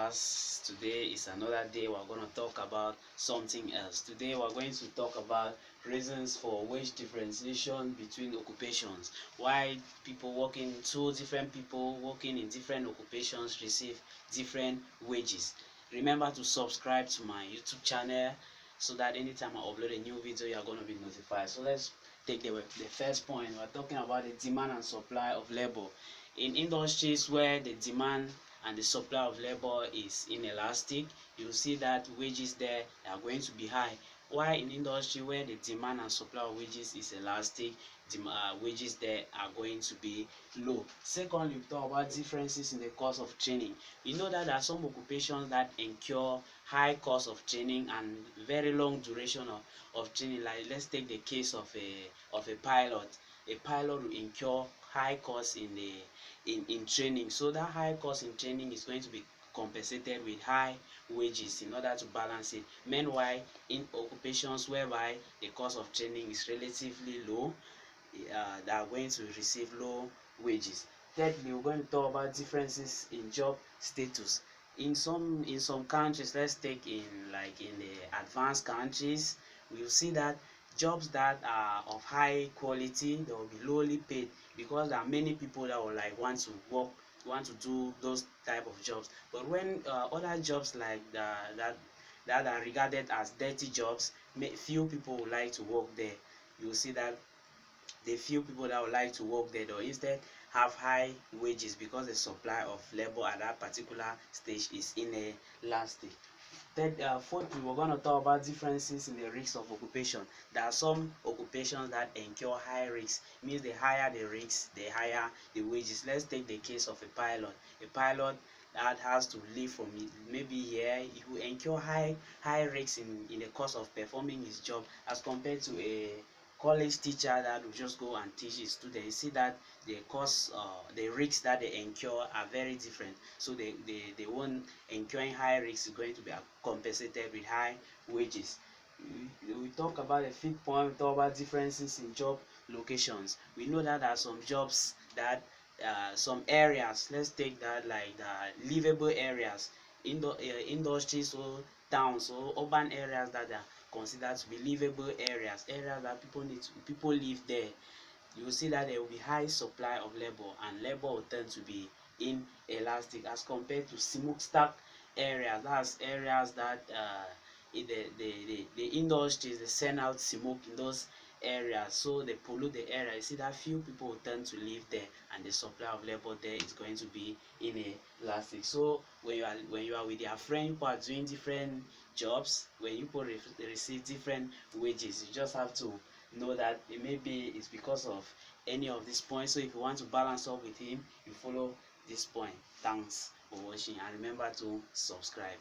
class. Today is another day. We're going to talk about something else. Today we're going to talk about reasons for wage differentiation between occupations. Why two different people working in different occupations receive different wages. Remember to subscribe to my YouTube channel so that anytime I upload a new video, you're going to be notified. So let's take the first point. We're talking about the demand and supply of labor. In industries where the demand and the supply of labor is inelastic, you see that wages there are going to be high. While in industry where the demand and supply of wages is elastic, wages there are going to be low. Secondly, we talk about differences in the cost of training. You know that there are some occupations that incur high cost of training and very long duration of training. Like let's take the case of a pilot. A pilot will incur high cost in training, so that high cost in training is going to be compensated with high wages in order to balance it. Meanwhile, in occupations whereby the cost of training is relatively low, they are going to receive low wages. Thirdly, we're going to talk about differences in job status. In some countries, let's take in the advanced countries, we'll see that jobs that are of high quality, they will be lowly paid, because there are many people that will want to do those type of jobs. But when other jobs like that are regarded as dirty jobs, few people would like to work there. You'll see that the few people that would like to work there, or instead have high wages, because the supply of labor at that particular stage is inelastic. Fourthly, we're going to talk about differences in the risks of occupation. There are some occupations that incur high risks. Means the higher the risks, the higher the wages. Let's take the case of a pilot. A pilot that has to live from maybe here, he will incur high risks in the course of performing his job, as compared to a college teacher that will just go and teach his students. You see that the risks that they incur are very different. So the one incurring high risks is going to be compensated with high wages. We talk about the fifth point. We talk about differences in job locations. We know that there are some jobs that some areas, let's take that like the livable areas, industries or towns or urban areas that are considered to be livable areas that people live there. You will see that there will be high supply of labor, and labor will tend to be inelastic, as compared to smokestack areas. That's areas that the industries, they send out smoke in those areas, so they pollute the area. You see that few people will tend to live there, and the supply of labor there is going to be inelastic. So when you are with your friend, people are doing different jobs, when you receive different wages, you just have to know that maybe it's because of any of these points. So if you want to balance up with him, you follow this point. Thanks for watching, and remember to subscribe.